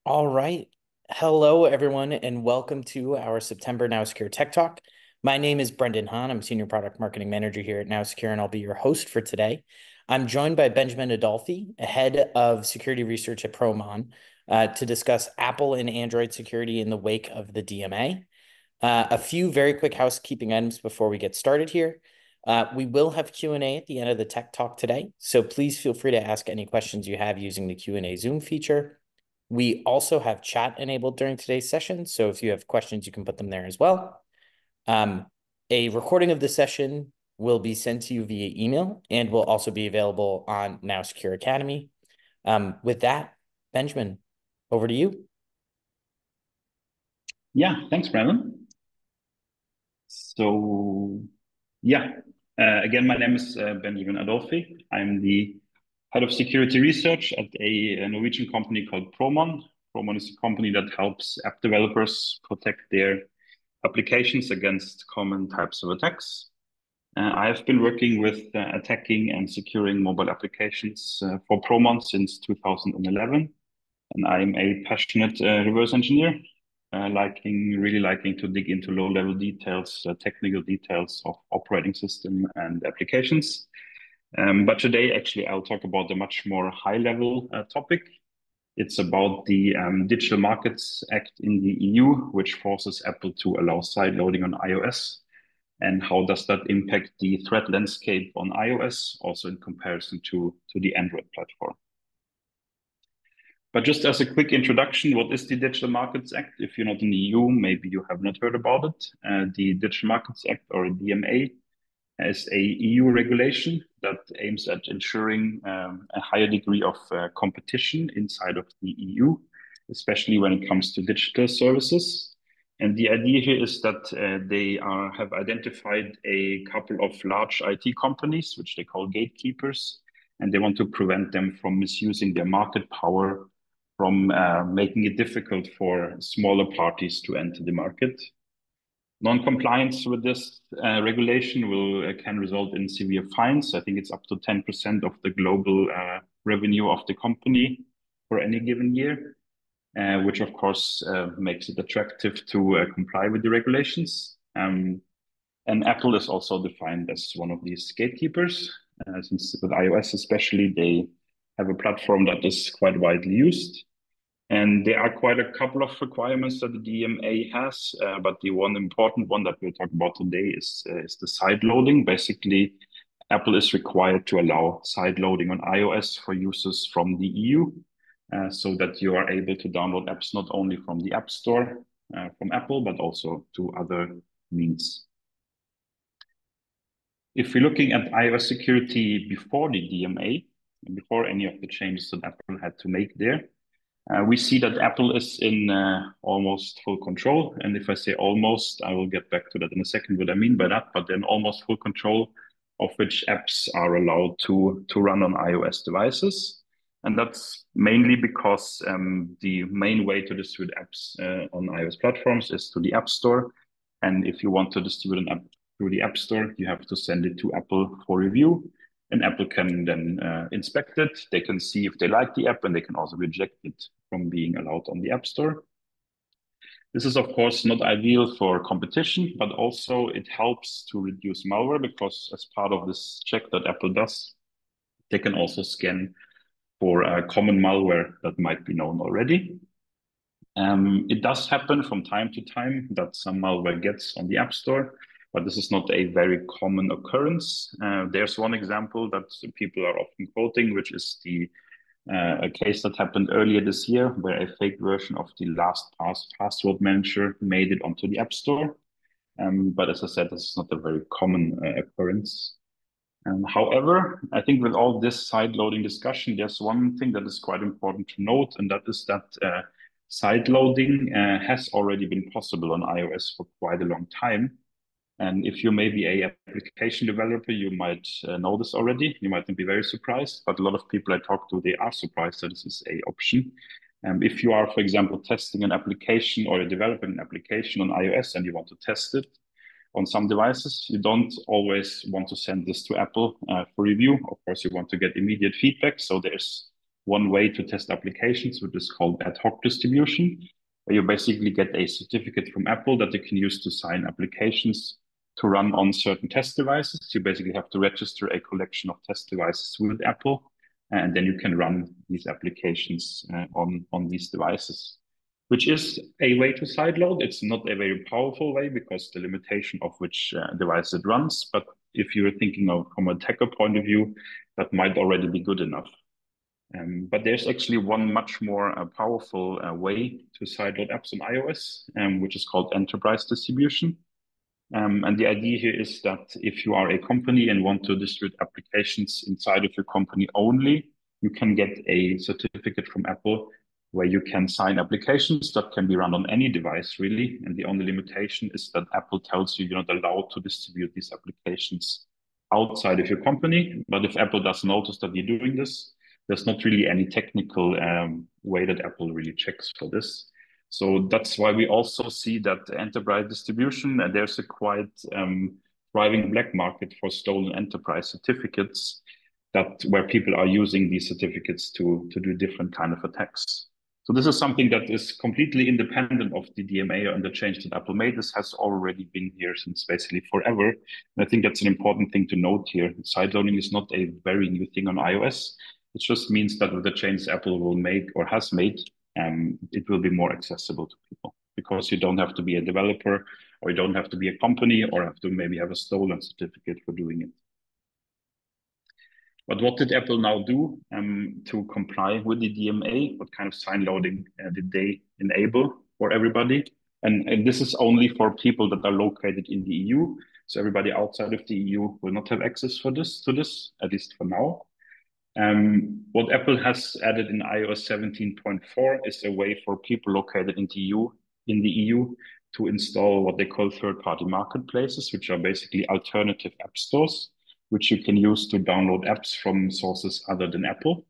All right. Hello, everyone, and welcome to our September NowSecure Tech Talk. My name is Brendan Hann. I'm Senior Product Marketing Manager here at NowSecure, and I'll be your host for today. I'm joined by Benjamin Adolphi, Head of Security Research at Promon, to discuss Apple and Android security in the wake of the DMA. A few very quick housekeeping items before we get started here. We will have Q&A at the end of the Tech Talk today, so please feel free to ask any questions you have using the Q&A Zoom feature. We also have chat enabled during today's session, so if you have questions, you can put them there as well. A recording of the session will be sent to you via email and will also be available on NowSecure Academy. With that, Benjamin, over to you. Yeah, thanks, Brandon. Again, my name is Benjamin Adolphi. I'm the head of security research at a Norwegian company called Promon. Promon is a company that helps app developers protect their applications against common types of attacks. I've been working with attacking and securing mobile applications for Promon since 2011, and I'm a passionate reverse engineer, really liking to dig into low-level details, technical details of operating system and applications. But today, actually, I'll talk about a much more high-level topic. It's about the Digital Markets Act in the EU, which forces Apple to allow sideloading on iOS. And how does that impact the threat landscape on iOS, also in comparison to the Android platform? But just as a quick introduction, what is the Digital Markets Act? If you're not in the EU, maybe you have not heard about it. The Digital Markets Act, or DMA, is a EU regulation that aims at ensuring a higher degree of competition inside of the EU, especially when it comes to digital services. And the idea here is that they have identified a couple of large IT companies, which they call gatekeepers, and they want to prevent them from misusing their market power, from making it difficult for smaller parties to enter the market. Non-compliance with this regulation can result in severe fines. I think it's up to 10% of the global revenue of the company for any given year, which of course makes it attractive to comply with the regulations. And Apple is also defined as one of these gatekeepers, since with iOS especially, they have a platform that is quite widely used. And there are quite a couple of requirements that the DMA has, but the one important one that we'll talk about today is the sideloading. Basically, Apple is required to allow sideloading on iOS for users from the EU, so that you are able to download apps not only from the App Store from Apple, but also to other means. If we're looking at iOS security before the DMA, before any of the changes that Apple had to make there, we see that Apple is in almost full control. And if I say almost, I will get back to that in a second, what I mean by that, but then almost full control of which apps are allowed to run on iOS devices. And that's mainly because the main way to distribute apps on iOS platforms is to the App Store. And if you want to distribute an app through the App Store, you have to send it to Apple for review. And Apple can then inspect it. They can see if they like the app, and they can also reject it from being allowed on the App Store. This is, of course, not ideal for competition, but also it helps to reduce malware, because as part of this check that Apple does, they can also scan for common malware that might be known already. It does happen from time to time that some malware gets on the App Store, but this is not a very common occurrence. There's one example that people are often quoting, which is a case that happened earlier this year, where a fake version of the LastPass password manager made it onto the App Store. But as I said, this is not a very common occurrence. However, I think with all this side-loading discussion, there's one thing that is quite important to note, and that is that side-loading has already been possible on iOS for quite a long time. And if you may be a application developer, you might know this already. You might be very surprised, but a lot of people I talk to, they are surprised that this is an option. If you are, for example, testing an application or you're developing an application on iOS and you want to test it on some devices, you don't always want to send this to Apple for review. Of course, you want to get immediate feedback. So there's one way to test applications, which is called ad hoc distribution, where you basically get a certificate from Apple that you can use to sign applications to run on certain test devices. You basically have to register a collection of test devices with Apple, and then you can run these applications on these devices, which is a way to sideload. It's not a very powerful way because the limitation of which device it runs. But if you're thinking of from a attacker point of view, that might already be good enough. But there's actually one much more powerful way to sideload apps on iOS, which is called enterprise distribution. And the idea here is that if you are a company and want to distribute applications inside of your company only, you can get a certificate from Apple where you can sign applications that can be run on any device, really. And the only limitation is that Apple tells you you're not allowed to distribute these applications outside of your company. But if Apple does notice that you're doing this, there's not really any technical way that Apple really checks for this. So that's why we also see that enterprise distribution, there's a quite thriving black market for stolen enterprise certificates that where people are using these certificates to do different kind of attacks. So this is something that is completely independent of the DMA and the change that Apple made. This has already been here since basically forever. And I think that's an important thing to note here. Sideloading is not a very new thing on iOS. It just means that with the changes Apple will make or has made, it will be more accessible to people because you don't have to be a developer or you don't have to be a company or have to maybe have a stolen certificate for doing it. But what did Apple now do to comply with the DMA? What kind of sign loading did they enable for everybody? And this is only for people that are located in the EU. So everybody outside of the EU will not have access to this, at least for now. What Apple has added in iOS 17.4 is a way for people located in the EU to install what they call third-party marketplaces, which are basically alternative app stores, which you can use to download apps from sources other than Apple.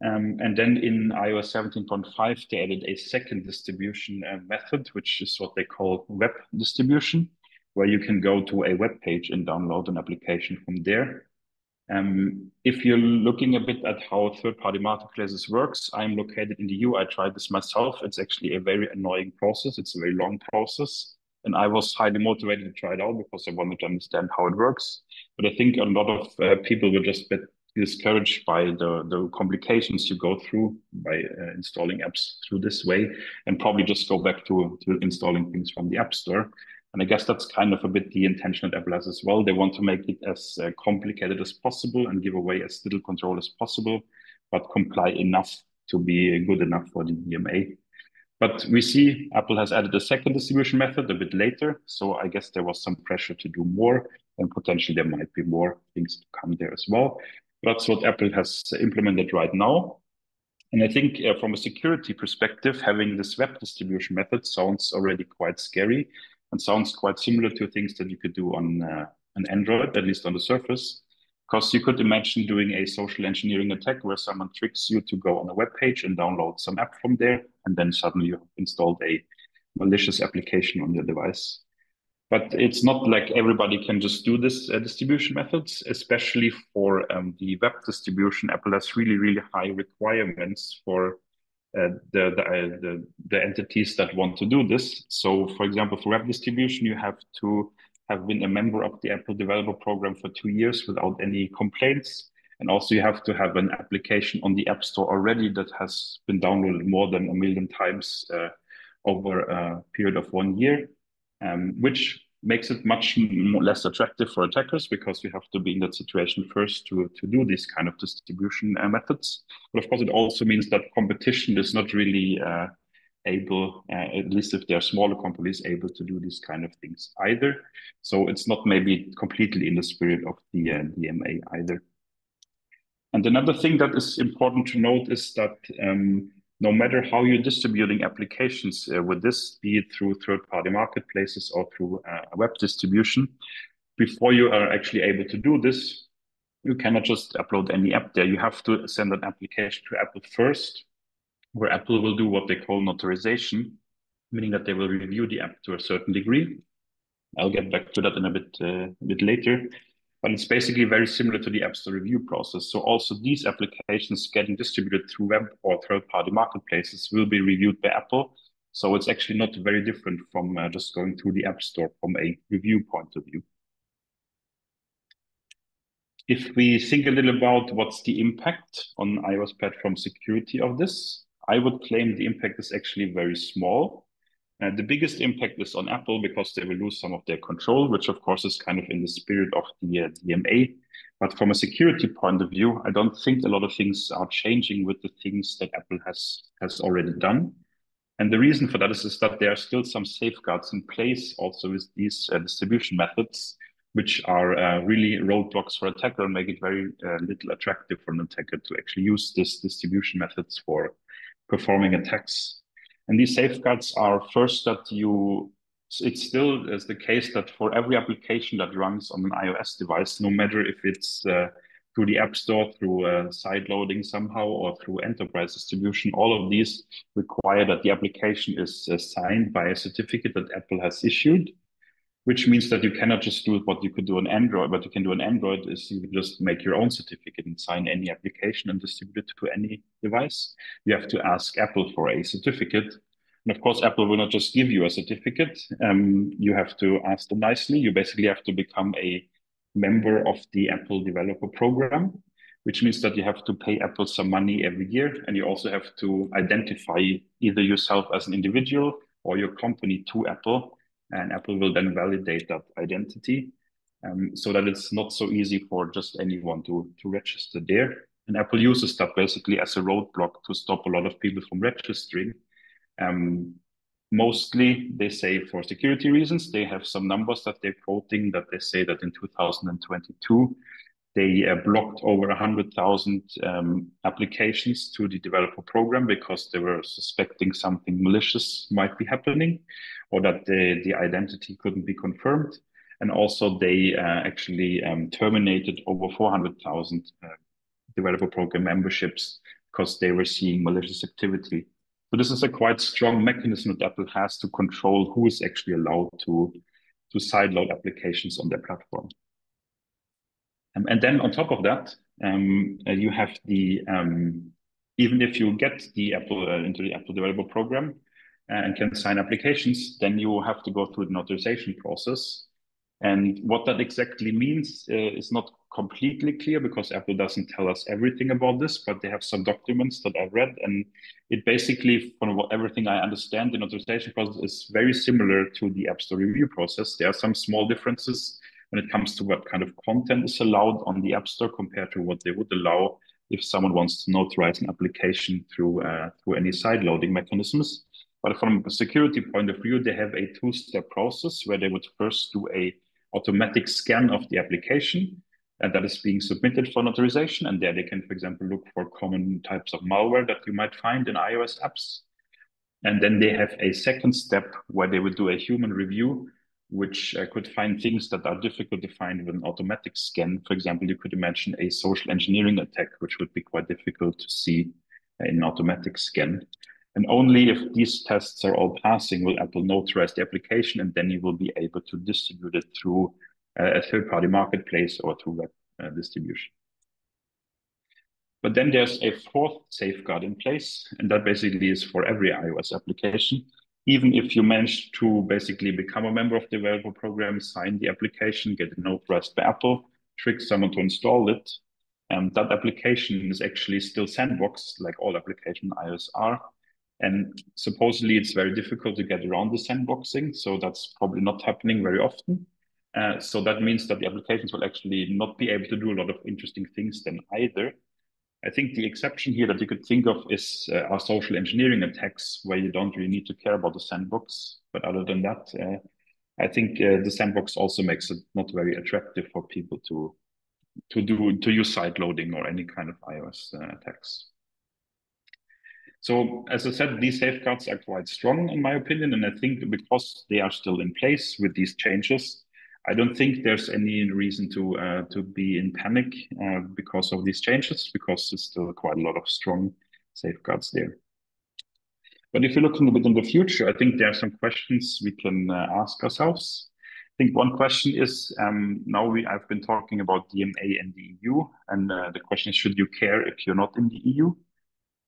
And then in iOS 17.5, they added a second distribution method, which is what they call web distribution, where you can go to a web page and download an application from there. If you're looking a bit at how third-party marketplaces works, I'm located in the EU. I tried this myself. It's actually a very annoying process. It's a very long process. And I was highly motivated to try it out because I wanted to understand how it works. But I think a lot of people were just a bit discouraged by the complications you go through by installing apps through this way and probably just go back to installing things from the App Store. And I guess that's kind of a bit the intention that Apple has as well. They want to make it as complicated as possible and give away as little control as possible, but comply enough to be good enough for the DMA. But we see Apple has added a second distribution method a bit later. So I guess there was some pressure to do more and potentially there might be more things to come there as well. That's what Apple has implemented right now. And I think from a security perspective, having this web distribution method sounds already quite scary and sounds quite similar to things that you could do on an Android, at least on the surface. Because you could imagine doing a social engineering attack where someone tricks you to go on a web page and download some app from there, and then suddenly you have installed a malicious application on your device. But it's not like everybody can just do this distribution methods, especially for the web distribution. Apple has really, really high requirements for the entities that want to do this. So, for example, for web distribution, you have to have been a member of the Apple Developer Program for 2 years without any complaints. And also you have to have an application on the App Store already that has been downloaded more than 1 million times over a period of 1 year, which makes it much less attractive for attackers because you have to be in that situation first to do these kind of distribution methods. But of course, it also means that competition is not really able, at least if they're smaller companies, able to do these kind of things either. So it's not maybe completely in the spirit of the DMA either. And another thing that is important to note is that no matter how you're distributing applications with this, be it through third-party marketplaces or through web distribution, before you are actually able to do this, you cannot just upload any app there. You have to send an application to Apple first, where Apple will do what they call notarization, meaning that they will review the app to a certain degree. I'll get back to that in a bit later. but it's basically very similar to the App Store review process. So also these applications getting distributed through web or third-party marketplaces will be reviewed by Apple. So it's actually not very different from just going through the App Store from a review point of view. If we think a little about what's the impact on iOS platform security of this, I would claim the impact is actually very small. The biggest impact is on Apple because they will lose some of their control, which of course is kind of in the spirit of the DMA. But from a security point of view, I don't think a lot of things are changing with the things that Apple has already done. And the reason for that is that there are still some safeguards in place also with these distribution methods, which are really roadblocks for attacker and make it very little attractive for an attacker to actually use these distribution methods for performing attacks. And these safeguards are first that it still is the case that for every application that runs on an iOS device, no matter if it's through the App Store, through sideloading somehow, or through enterprise distribution, all of these require that the application is signed by a certificate that Apple has issued, which means that you cannot just do what you could do on Android. What you can do on Android is you just make your own certificate and sign any application and distribute it to any device. You have to ask Apple for a certificate. And of course, Apple will not just give you a certificate. You have to ask them nicely. You basically have to become a member of the Apple developer program, which means that you have to pay Apple some money every year. And you also have to identify either yourself as an individual or your company to Apple. And Apple will then validate that identity so that it's not so easy for just anyone to register there. And Apple uses that basically as a roadblock to stop a lot of people from registering. Mostly, they say for security reasons. They have some numbers that they're quoting that they say that in 2022, they blocked over 100,000 applications to the developer program because they were suspecting something malicious might be happening or that the identity couldn't be confirmed. And also they actually terminated over 400,000 developer program memberships because they were seeing malicious activity. So this is a quite strong mechanism that Apple has to control who is actually allowed to sideload applications on their platform. And then on top of that, you have even if you get the Apple into the Apple developer program and can sign applications, then you have to go through the authorization process. And what that exactly means is not completely clear because Apple doesn't tell us everything about this, but they have some documents that I've read. And it basically, from everything I understand, the authorization process is very similar to the App Store review process. There are some small differences when it comes to what kind of content is allowed on the App Store compared to what they would allow if someone wants to notarize an application through any sideloading mechanisms. But from a security point of view, they have a two-step process where they would first do a automatic scan of the application and that is being submitted for authorization. And there they can, for example, look for common types of malware that you might find in iOS apps. And then they have a second step where they would do a human review, which could find things that are difficult to find with an automatic scan. For example, you could imagine a social engineering attack, which would be quite difficult to see in an automatic scan. And only if these tests are all passing will Apple notarize the application, and then you will be able to distribute it through a third-party marketplace or through web distribution. But then there's a fourth safeguard in place, and that basically is for every iOS application. Even if you manage to basically become a member of the developer program, sign the application, get it notarized by Apple, trick someone to install it, that application is actually still sandboxed, like all applications in iOS are. And supposedly it's very difficult to get around the sandboxing, so that's probably not happening very often. So that means that the applications will actually not be able to do a lot of interesting things then either. I think the exception here that you could think of is our social engineering attacks, where you don't really need to care about the sandbox. But other than that, I think the sandbox also makes it not very attractive for people to use sideloading or any kind of iOS attacks. So as I said, these safeguards are quite strong in my opinion, and I think because they are still in place with these changes, I don't think there's any reason to be in panic because of these changes, because there's still quite a lot of strong safeguards there. But if you look a bit in the future, I think there are some questions we can ask ourselves. think one question is now I've been talking about DMA and the EU, and the question is, should you care if you're not in the EU?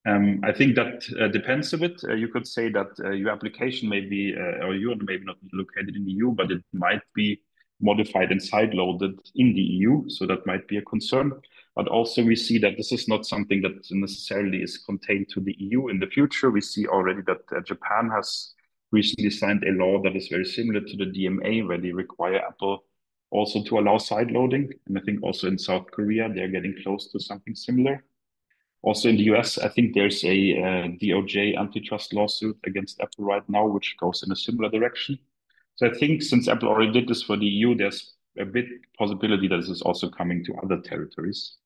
I think that depends a bit. You could say that your application may be, or you are maybe not located in the EU, but it might be modified and sideloaded in the EU. So that might be a concern. But also we see that this is not something that necessarily is contained to the EU in the future. We see already that Japan has recently signed a law that is very similar to the DMA, where they require Apple also to allow sideloading. And I think also in South Korea, they're getting close to something similar. Also in the US, I think there's a DOJ antitrust lawsuit against Apple right now, which goes in a similar direction. So I think since Apple already did this for the EU, there's a big possibility that this is also coming to other territories.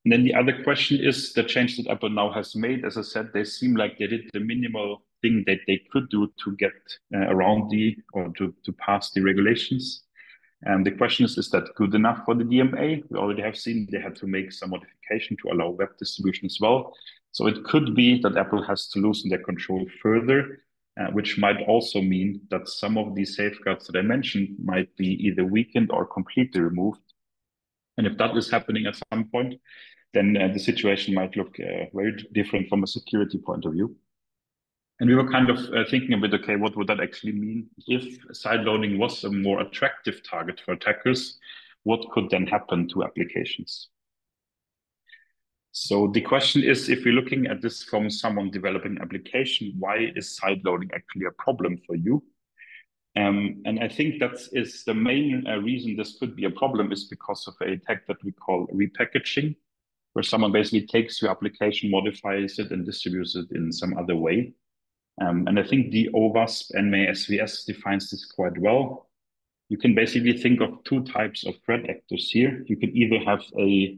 And then the other question is the change that Apple now has made. As I said, they seem like they did the minimal thing that they could do to get around or to pass the regulations. And the question is that good enough for the DMA? We already have seen they had to make some modification to allow web distribution as well. So it could be that Apple has to loosen their control further, which might also mean that some of these safeguards that I mentioned might be either weakened or completely removed. And if that is happening at some point, then the situation might look very different from a security point of view. And we were kind of thinking a bit, okay, what would that actually mean? If sideloading was a more attractive target for attackers, what could then happen to applications? So the question is, if you're looking at this from someone developing application, why is sideloading actually a problem for you? And I think that is the main reason this could be a problem is because of a tech that we call repackaging, where someone basically takes your application, modifies it, and distributes it in some other way. And I think the OWASP NMA SVS defines this quite well. You can basically think of two types of threat actors here. You can either have a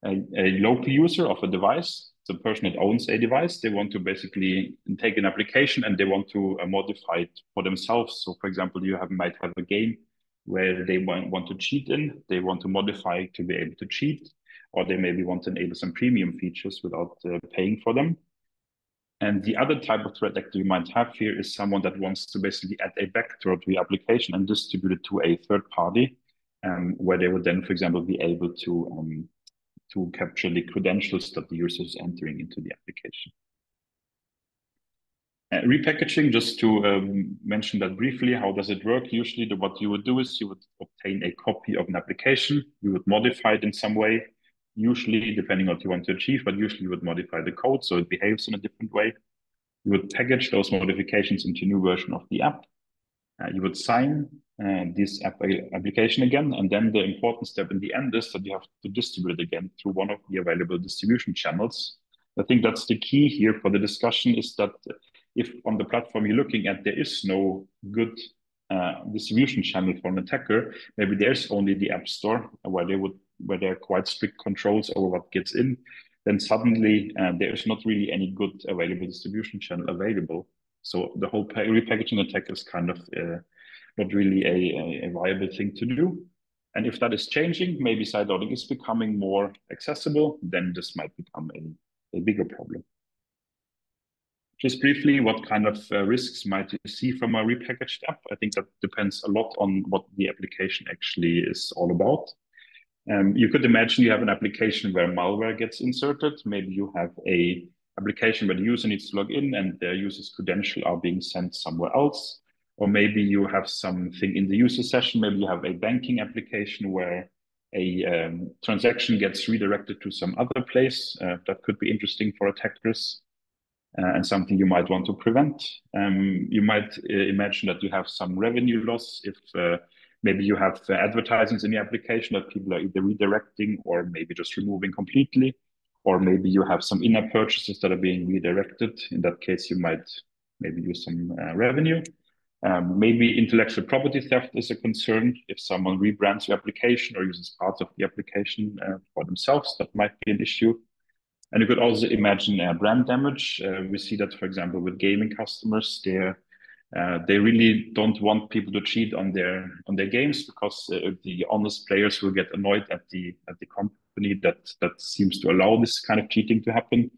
local user of a device, the person that owns a device. They want to basically take an application and they want to modify it for themselves. So, for example, might have a game where they want to cheat in. They want to modify it to be able to cheat, or they maybe want to enable some premium features without paying for them. And the other type of threat actor you might have here is someone that wants to basically add a backdoor to the application and distribute it to a third party, where they would then, for example, be able to capture the credentials that the user is entering into the application. Repackaging, just to mention that briefly, how does it work? Usually what you would do is you would obtain a copy of an application, you would modify it in some way, usually depending on what you want to achieve, but usually you would modify the code so it behaves in a different way. You would package those modifications into a new version of the app. You would sign this application again, and then the important step in the end is that you have to distribute it again through one of the available distribution channels. I think that's the key here for the discussion is that if on the platform you're looking at, there is no good distribution channel for an attacker, maybe there's only the App Store where there are quite strict controls over what gets in, then suddenly there is not really any good available distribution channel available. So the whole repackaging attack is kind of not really a viable thing to do. And if that is changing, maybe sideloading is becoming more accessible, then this might become a bigger problem. Just briefly, what kind of risks might you see from a repackaged app? I think that depends a lot on what the application actually is all about. You could imagine you have an application where malware gets inserted. Maybe you have a application where the user needs to log in and their user's credentials are being sent somewhere else. Or maybe you have something in the user session. Maybe you have a banking application where a transaction gets redirected to some other place. That could be interesting for attackers. And something you might want to prevent. You might imagine that you have some revenue loss if maybe you have advertisements in the application that people are either redirecting or maybe just removing completely, or maybe you have some in-app purchases that are being redirected. In that case, you might maybe use some revenue. Maybe intellectual property theft is a concern. If someone rebrands your application or uses parts of the application for themselves, that might be an issue. And you could also imagine brand damage. We see that, for example, with gaming customers, they really don't want people to cheat on their games because the honest players will get annoyed at the company that seems to allow this kind of cheating to happen.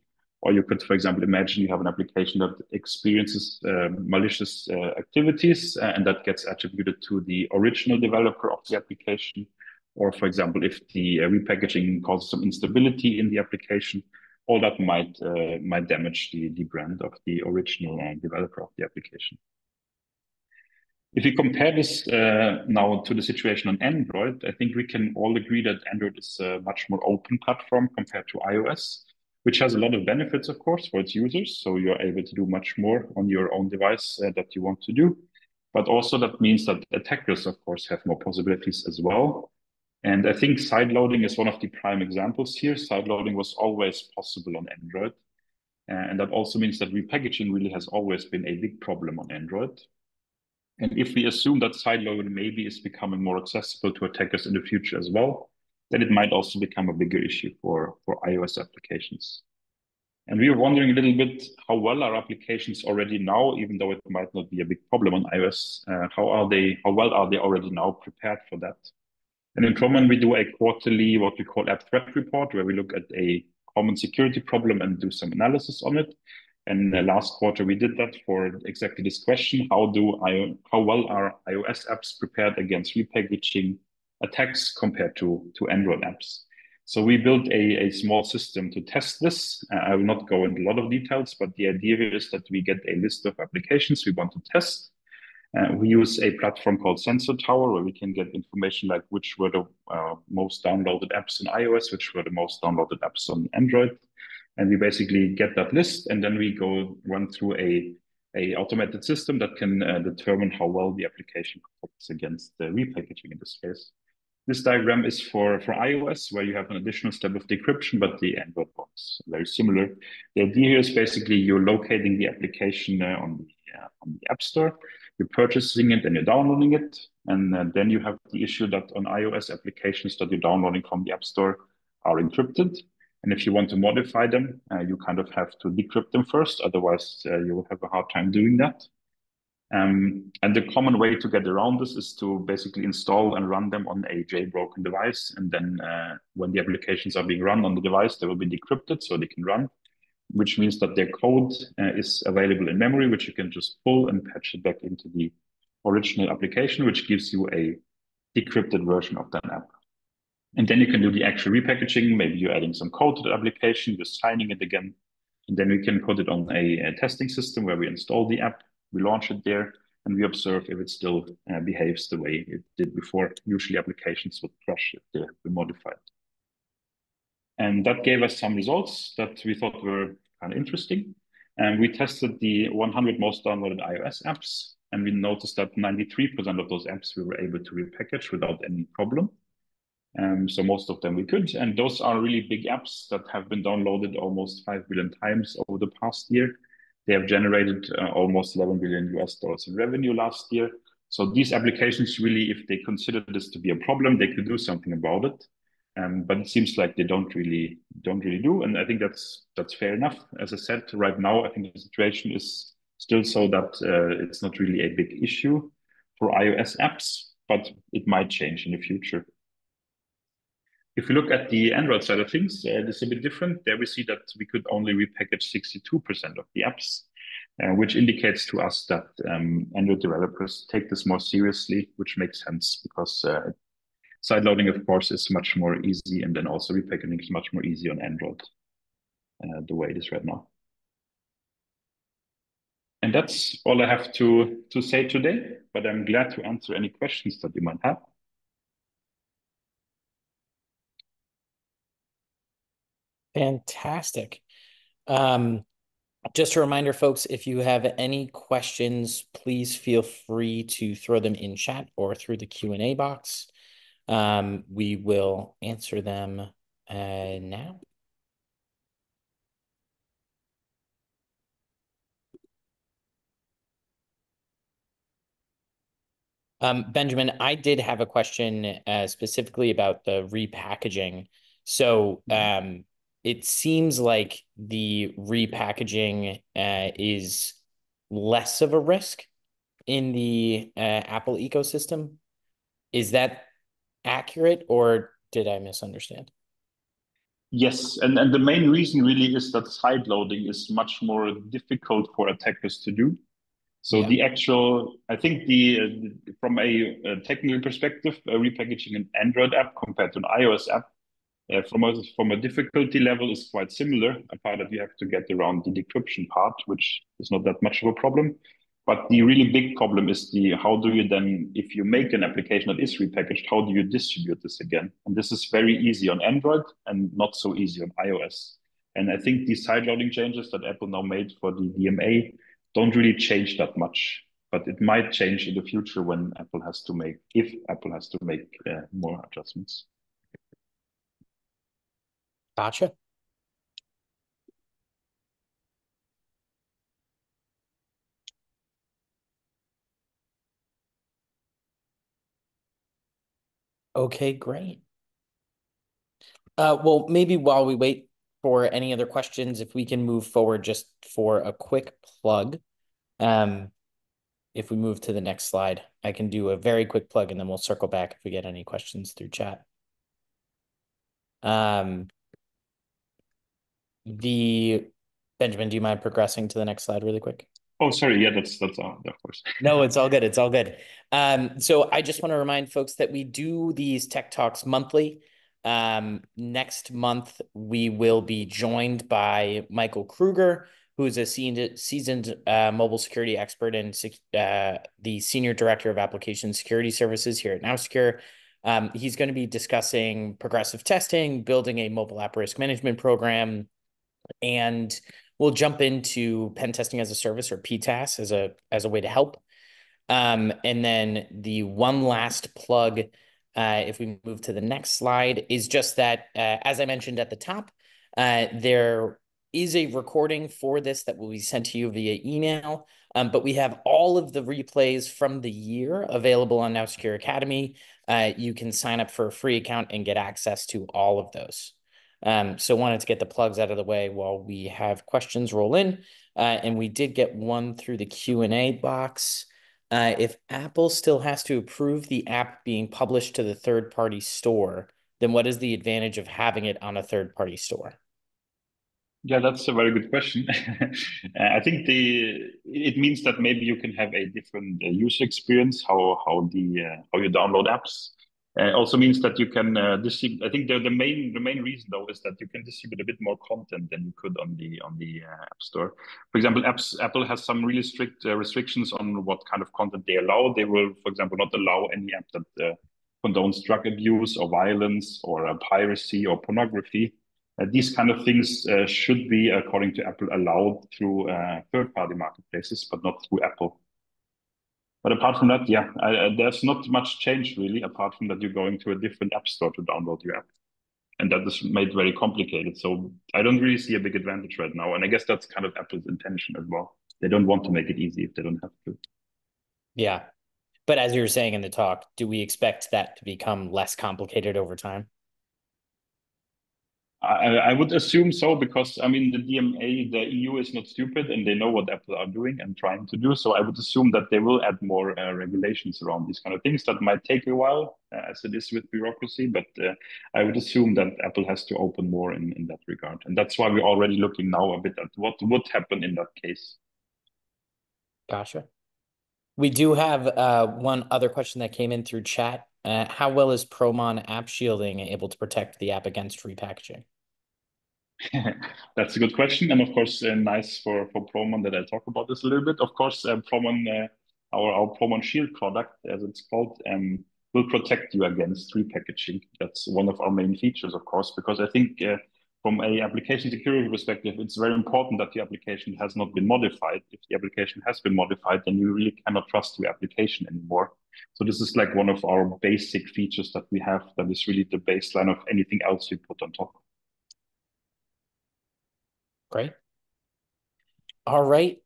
Or you could, for example, imagine you have an application that experiences malicious activities and that gets attributed to the original developer of the application. Or, for example, if the repackaging causes some instability in the application, all that might damage the brand of the original developer of the application. If we compare this now to the situation on Android, I think we can all agree that Android is a much more open platform compared to iOS, which has a lot of benefits, of course, for its users. So you're able to do much more on your own device that you want to do. But also that means that attackers, of course, have more possibilities as well. And I think sideloading is one of the prime examples here. Sideloading was always possible on Android. And that also means that repackaging really has always been a big problem on Android. And if we assume that sideloading maybe is becoming more accessible to attackers in the future as well, then it might also become a bigger issue for iOS applications. And we were wondering a little bit how well are applications already now, even though it might not be a big problem on iOS, how well are they already now prepared for that? And in Promon, we do a quarterly, what we call app threat report, where we look at a common security problem and do some analysis on it. And last quarter, we did that for exactly this question: how well are iOS apps prepared against repackaging attacks compared to Android apps? So we built a small system to test this. I will not go into a lot of details, but the idea here is that we get a list of applications we want to test. We use a platform called Sensor Tower, where we can get information like which were the most downloaded apps on iOS, which were the most downloaded apps on Android. And we basically get that list, and then we go run through a automated system that can determine how well the application protects against the repackaging in this case. This diagram is for iOS, where you have an additional step of decryption, but the Android one's very similar. The idea here is basically you're locating the application on the App Store, you're purchasing it and you're downloading it. And then you have the issue that on iOS applications that you're downloading from the App Store are encrypted. And if you want to modify them, you kind of have to decrypt them first. Otherwise, you will have a hard time doing that. And the common way to get around this is to basically install and run them on a jailbroken device. And then when the applications are being run on the device, they will be decrypted so they can run, which means that their code is available in memory, which you can just pull and patch it back into the original application, which gives you a decrypted version of that app. And then you can do the actual repackaging. Maybe you're adding some code to the application, you're signing it again. And then we can put it on a testing system where we install the app, we launch it there, and we observe if it still behaves the way it did before. Usually applications would crash if they have been modified. And that gave us some results that we thought were kind of interesting. And we tested the 100 most downloaded iOS apps, and we noticed that 93% of those apps we were able to repackage without any problem. So most of them we could. And those are really big apps that have been downloaded almost 5 billion times over the past year. They have generated almost 11 billion US dollars in revenue last year. So these applications really, if they consider this to be a problem, they could do something about it. But it seems like they don't really do. And I think that's fair enough. As I said, right now, I think the situation is still so that it's not really a big issue for iOS apps, but it might change in the future. If we look at the Android side of things, it's a bit different. There we see that we could only repackage 62% of the apps, which indicates to us that Android developers take this more seriously, which makes sense because sideloading, of course, is much more easy, and then also repackaging is much more easy on Android, the way it is right now. And that's all I have to say today, but I'm glad to answer any questions that you might have. Fantastic. Just a reminder, folks, if you have any questions, please feel free to throw them in chat or through the Q&A box. We will answer them now. Benjamin, I did have a question specifically about the repackaging. So it seems like the repackaging is less of a risk in the Apple ecosystem. Is that accurate, or did I misunderstand? Yes, and the main reason really is that side loading is much more difficult for attackers to do. So Yeah. the actual, I think from a technical perspective, repackaging an Android app compared to an iOS app from a difficulty level is quite similar, apart that you have to get around the decryption part, which is not that much of a problem. But the really big problem is the how do you then, if you make an application that is repackaged, how do you distribute this again? And this is very easy on Android and not so easy on iOS. And I think these side loading changes that Apple now made for the DMA don't really change that much. But it might change in the future when Apple has to make, if Apple has to make more adjustments. Gotcha. Okay, great. Well, maybe while we wait for any other questions, if we can move forward just for a quick plug. Um, if we move to the next slide, I can do a very quick plug and then we'll circle back if we get any questions through chat. Um, the Benjamin, do you mind progressing to the next slide really quick? Oh, sorry. Yeah, that's of course. No, it's all good. It's all good. So I just want to remind folks that we do these tech talks monthly. Next month, we will be joined by Michael Kruger, who is a seasoned mobile security expert and the Senior Director of Application Security Services here at NowSecure. He's going to be discussing progressive testing, building a mobile app risk management program, and we'll jump into pen testing as a service, or PTAS, as a way to help. And then the one last plug, if we move to the next slide, is just that, as I mentioned at the top, there is a recording for this that will be sent to you via email. But we have all of the replays from the year available on NowSecure Academy. You can sign up for a free account and get access to all of those. So wanted to get the plugs out of the way while we have questions roll in. And we did get one through the Q&A box. If Apple still has to approve the app being published to the third-party store, then what is the advantage of having it on a third-party store? Yeah, that's a very good question. I think it means that maybe you can have a different user experience how you download apps. Also means that you can distribute. I think the main reason though is that you can distribute a bit more content than you could on the App Store. For example, Apple has some really strict restrictions on what kind of content they allow. They will, for example, not allow any app that condones drug abuse or violence or piracy or pornography. These kind of things should be, according to Apple, allowed through third-party marketplaces, but not through Apple. But apart from that, yeah, there's not much change really, apart from that you're going to a different app store to download your app. And that is made very complicated. So I don't really see a big advantage right now. And I guess that's kind of Apple's intention as well. They don't want to make it easy if they don't have to. Yeah. But as you were saying in the talk, do we expect that to become less complicated over time? I would assume so because I mean the DMA, the EU is not stupid and they know what Apple are doing and trying to do. So I would assume that they will add more regulations around these kind of things. That might take a while, as it is with bureaucracy, but I would assume that Apple has to open more in that regard, and that's why we're already looking now a bit at what would happen in that case. Gotcha. We do have one other question that came in through chat. How well is Promon app shielding able to protect the app against repackaging? That's a good question, and of course, nice for Promon that I talk about this a little bit. Of course, Promon, our Promon Shield product, as it's called, will protect you against repackaging. That's one of our main features, of course, because I think from a application security perspective, it's very important that the application has not been modified. If the application has been modified, then you really cannot trust your application anymore. So this is like one of our basic features that we have that is really the baseline of anything else we put on top. Great. All right.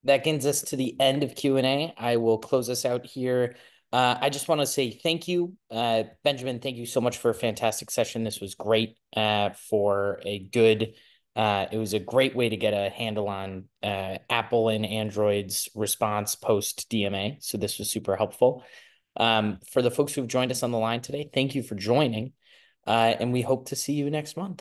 That gets us to the end of Q&A. I will close us out here. I just want to say thank you. Benjamin, thank you so much for a fantastic session. This was great for a good, it was a great way to get a handle on Apple and Android's response post DMA. So this was super helpful. For the folks who've joined us on the line today, thank you for joining. And we hope to see you next month.